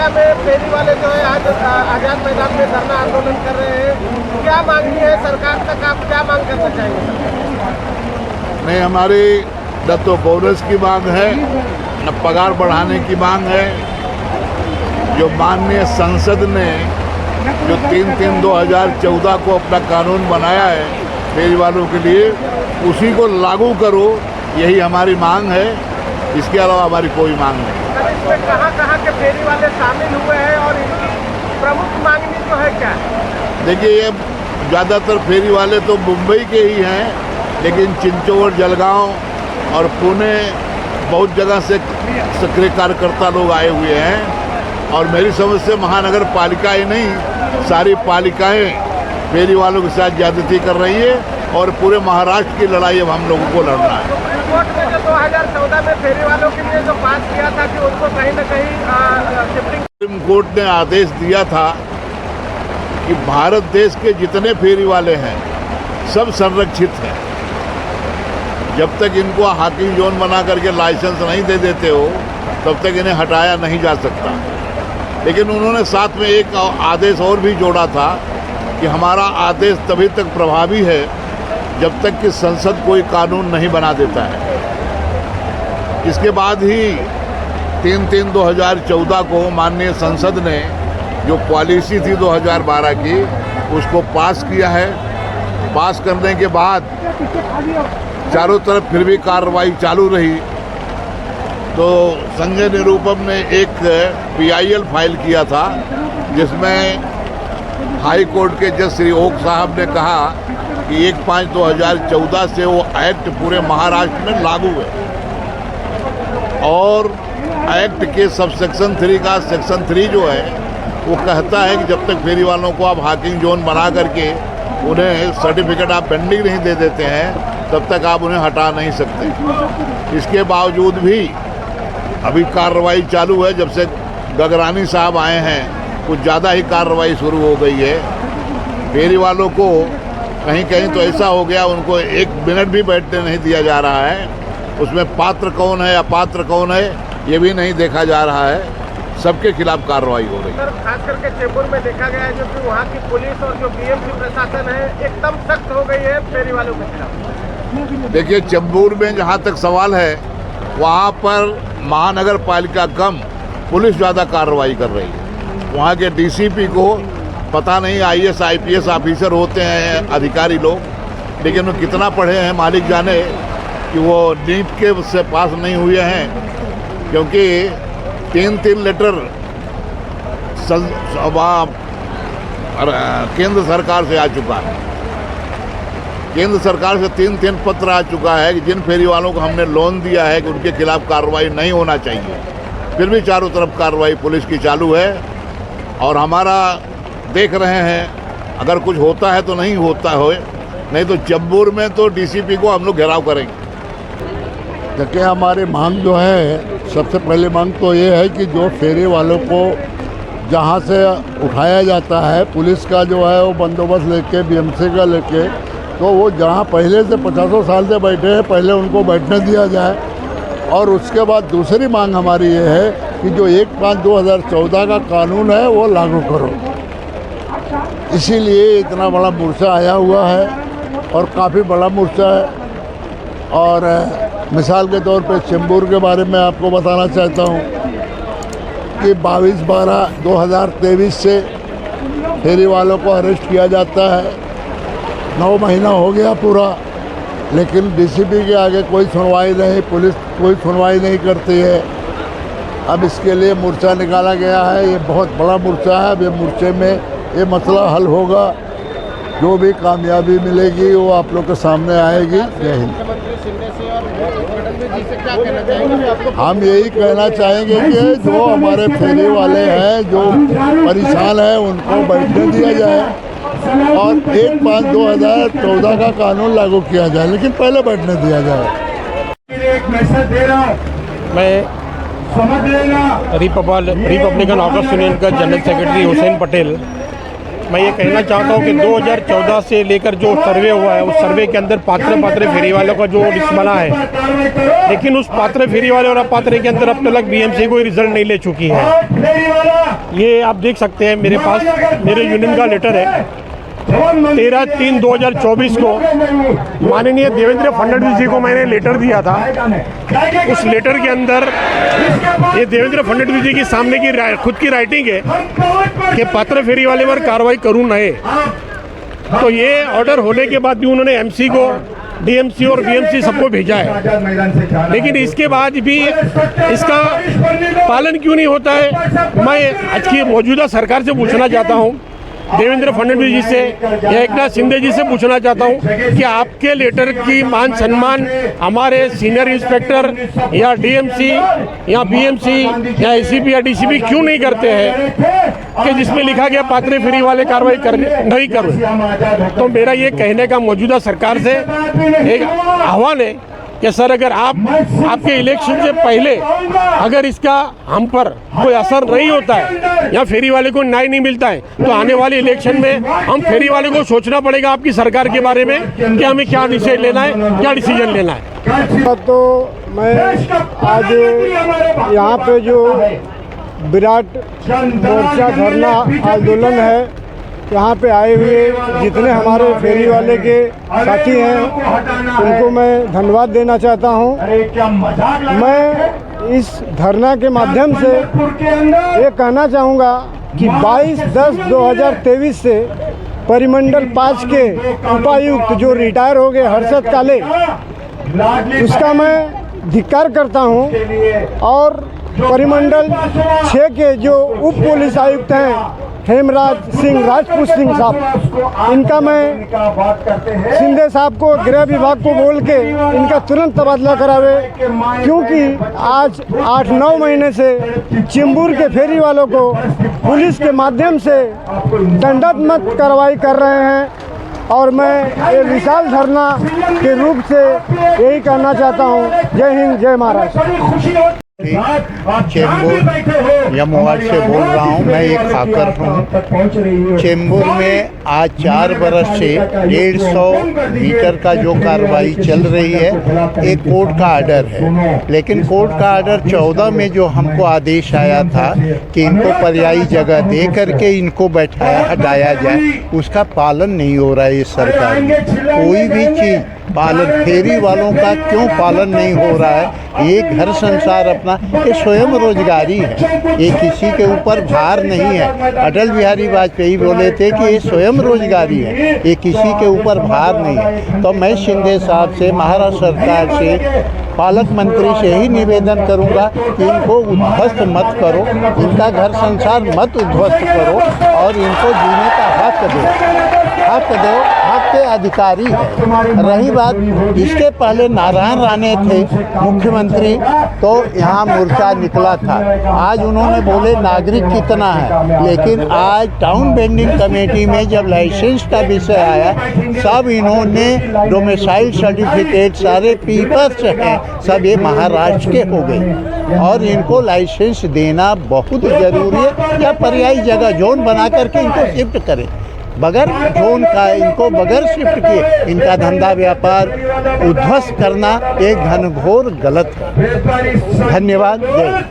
गया में फेरी वाले जो है आज आजाद मैदान में धरना आंदोलन कर रहे हैं, क्या मांगनी है सरकार तक, आप क्या मांग करना चाहेंगे? नहीं, हमारी न तो बोनस की मांग है न पगार बढ़ाने की मांग है। जो माननीय संसद ने जो 3/3/2014 को अपना कानून बनाया है फेरी वालों के लिए, उसी को लागू करो, यही हमारी मांग है। इसके अलावा हमारी कोई मांग नहीं। इसमें कहाँ के फेरी वाले शामिल हुए हैं और इनकी प्रमुख मांगनी जो है क्या है? देखिए, ये ज़्यादातर फेरी वाले तो मुंबई के ही हैं, लेकिन चिंचोड़, जलगांव और पुणे बहुत जगह से सक्रिय कार्यकर्ता लोग आए हुए हैं। और मेरी समझ से महानगर पालिका ही नहीं, सारी पालिकाएं फेरी वालों के साथ ज्यादती कर रही है और पूरे महाराष्ट्र की लड़ाई अब हम लोगों को लड़ना है। सुप्रीम कोर्ट ने जो 2014 में फेरी वालों के लिए जो पास किया था कि उनको कहीं न कहीं सुप्रीम कोर्ट ने आदेश दिया था कि भारत देश के जितने फेरी वाले हैं सब संरक्षित हैं। जब तक इनको हाकिंग जोन बना करके लाइसेंस नहीं दे देते हो तब तक इन्हें हटाया नहीं जा सकता। लेकिन उन्होंने साथ में एक आदेश और भी जोड़ा था कि हमारा आदेश तभी तक प्रभावी है जब तक कि संसद कोई कानून नहीं बना देता है। इसके बाद ही 3/3/2014 को माननीय संसद ने जो पॉलिसी थी 2012 की, उसको पास किया है। पास करने के बाद चारों तरफ फिर भी कार्रवाई चालू रही, तो संजय निरुपम ने एक PIL फाइल किया था जिसमें हाई कोर्ट के जज श्री ओक साहब ने कहा कि 1/5/2014 से वो एक्ट पूरे महाराष्ट्र में लागू है और एक्ट के सबसेक्शन 3 का सेक्शन 3 जो है वो कहता है कि जब तक फेरी वालों को आप हाकिंग जोन बना करके उन्हें सर्टिफिकेट आप पेंडिंग नहीं दे देते हैं तब तक आप उन्हें हटा नहीं सकते। इसके बावजूद भी अभी कार्रवाई चालू है। जब से गगरानी साहब आए हैं कुछ ज़्यादा ही कार्रवाई शुरू हो गई है। फेरी वालों को कहीं कहीं तो ऐसा हो गया उनको 1 मिनट भी बैठने नहीं दिया जा रहा है। उसमें पात्र कौन है अपात्र कौन है ये भी नहीं देखा जा रहा है। सबके खिलाफ कार्रवाई हो रही है। सर, खास करके चेंबूर में देखा गया है जो कि वहाँ की पुलिस और जो BMC प्रशासन है एकदम सख्त हो गई है फेरी वालों के खिलाफ। देखिए, चेंबूर में जहाँ तक सवाल है वहाँ पर महानगर पालिका कम पुलिस ज़्यादा कार्रवाई कर रही है। वहाँ के DCP को पता नहीं IAS IPS ऑफिसर होते हैं अधिकारी लोग, लेकिन वो कितना पढ़े हैं मालिक जाने कि वो नीट के से पास नहीं हुए हैं, क्योंकि 3 लेटर केंद्र सरकार से आ चुका है। केंद्र सरकार से 3 पत्र आ चुका है कि जिन फेरी वालों को हमने लोन दिया है कि उनके खिलाफ कार्रवाई नहीं होना चाहिए। फिर भी चारों तरफ कार्रवाई पुलिस की चालू है और हमारा देख रहे हैं अगर कुछ होता है तो नहीं होता हो, नहीं तो चेंबूर में तो DCP को हम लोग घेराव करेंगे। देखिए, हमारी मांग जो है, सबसे पहले मांग तो ये है कि जो फेरी वालों को जहाँ से उठाया जाता है पुलिस का जो है वो बंदोबस्त लेके BMC का लेके, तो वो जहाँ पहले से 50 साल से बैठे हैं पहले उनको बैठने दिया जाए। और उसके बाद दूसरी मांग हमारी ये है कि जो 1/5/2014 का कानून है वो लागू करो। इसीलिए इतना बड़ा मोर्चा आया हुआ है और काफ़ी बड़ा मोर्चा है। और मिसाल के तौर पे चेंबूर के बारे में आपको बताना चाहता हूँ कि 22/12/2023 से फेरी वालों को अरेस्ट किया जाता है। 9 महीना हो गया पूरा, लेकिन DCP के आगे कोई सुनवाई नहीं, पुलिस कोई सुनवाई नहीं करती है। अब इसके लिए मोर्चा निकाला गया है। ये बहुत बड़ा मोर्चा है। अब ये मोर्चे में ये मसला हल होगा। जो भी कामयाबी मिलेगी वो आप लोग के सामने आएगी। जय हिंद। हम यही कहना चाहेंगे कि जो हमारे फेरी वाले हैं जो परेशान हैं उनको बैठने दिया जाए और 1/5/2014 का कानून लागू किया जाए, लेकिन पहले बैठने दिया जाए। एक मैसेज दे रहा हूँ, मैं समझ लेना। रिपब्लिकन ऑगस्ट यूनियन का जनरल सेक्रेटरी हुसैन पटेल मैं ये कहना चाहता हूँ कि 2014 से लेकर जो सर्वे हुआ है उस सर्वे के अंदर पात्र फेरी वालों का जो लिस्ट बना है, लेकिन उस पात्र फेरी वाले और अपात्र के अंदर अब तक बीएमसी कोई रिजल्ट नहीं ले चुकी है। ये आप देख सकते हैं, मेरे पास मेरे यूनियन का लेटर है 13/3/2024 को माननीय देवेंद्र फडणवीस जी को मैंने लेटर दिया था। उस लेटर के अंदर ये देवेंद्र फडणवीस जी की सामने की खुद की राइटिंग है कि पात्र फेरी वाले पर कार्रवाई करूँ नए। तो ये ऑर्डर होने के बाद भी उन्होंने एमसी को, डीएमसी और बीएमसी सबको भेजा है, लेकिन इसके बाद भी इसका पालन क्यों नहीं होता है। मैं आज की मौजूदा सरकार से पूछना चाहता हूँ, देवेंद्र फडणवीस जी से या एकनाथ शिंदे जी से पूछना चाहता हूं कि आपके लेटर की मान सम्मान हमारे सीनियर इंस्पेक्टर या डीएमसी या बीएमसी या एसीपी या डीसीपी क्यों नहीं करते हैं कि जिसमें लिखा गया पात्र फेरी वाले कार्रवाई नहीं कर रहे। तो मेरा ये कहने का मौजूदा सरकार से एक आह्वान है कि सर, अगर आपके इलेक्शन से पहले अगर इसका हम पर कोई असर नहीं होता है या फेरी वाले को न्याय नहीं मिलता है, तो आने वाले इलेक्शन में हम फेरी वाले को सोचना पड़ेगा आपकी सरकार के बारे में कि हमें क्या डिसीजन लेना है, क्या डिसीजन लेना है। तो मैं आज यहाँ पे जो विराट मोर्चा धरना आंदोलन है, यहाँ पे आए हुए जितने हमारे फेरी वाले के साथी हैं उनको मैं धन्यवाद देना चाहता हूँ। मैं इस धरना के माध्यम से ये कहना चाहूँगा कि 22/10/2023 से परिमंडल 5 के उपायुक्त जो रिटायर हो गए हर्षद काले, उसका मैं धिक्कार करता हूँ। और परिमंडल 6 के जो उप पुलिस आयुक्त हैं हेमराज सिंह राजपूत सिंह साहब, इनका मैं शिंदे साहब को गृह विभाग को बोल के इनका तुरंत तबादला करावे, क्योंकि आज 8-9 महीने से चेंबूर के फेरी वालों को पुलिस के माध्यम से दंडात्मक कार्रवाई कर रहे हैं। और मैं ये विशाल धरना के रूप से यही कहना चाहता हूँ। जय हिंद, जय महाराष्ट्र। चेंबूर यमुआट से बोल रहा हूँ। मैं एक खाकर हूँ। चेंबूर में आज 4 बरस से 150 मीटर का जो कार्रवाई चल रही है, एक कोर्ट का आर्डर है, लेकिन कोर्ट का आर्डर 14 में जो हमको आदेश आया था कि इनको पर्यायी जगह दे करके इनको हटाया जाए, उसका पालन नहीं हो रहा है इस सरकार में। कोई भी चीज़ पालन, फेरी वालों का क्यों पालन नहीं हो रहा है। ये घर संसार अपना, ये स्वयं रोजगारी है, ये किसी के ऊपर भार नहीं है। अटल बिहारी वाजपेयी बोले थे कि ये स्वयं रोजगारी है, ये किसी के ऊपर भार नहीं है। तो मैं शिंदे साहब से, महाराष्ट्र सरकार से, पालक मंत्री से ही निवेदन करूंगा कि इनको उद्ध्वस्त मत करो, इनका घर संसार मत उद्ध्वस्त करो और इनको जीने का हक दो, हक के अधिकारी है। रही बात, इसके पहले नारायण राणे थे मुख्यमंत्री, तो यहाँ मोर्चा निकला था। आज उन्होंने बोले नागरिक कितना है, लेकिन आज टाउन बेंडिंग कमेटी में जब लाइसेंस का विषय आया, सब इन्होंने डोमिसाइल सर्टिफिकेट सारे पेपर्स हैं सब ये महाराष्ट्र के हो गए और इनको लाइसेंस देना बहुत ज़रूरी है। या पर्यायी जगह जोन बना करके इनको शिफ्ट करें, बगैर जोन का इनको बगैर शिफ्ट किए इनका धंधा व्यापार उद्ध्वस्त करना एक घनघोर गलत है। धन्यवाद। जय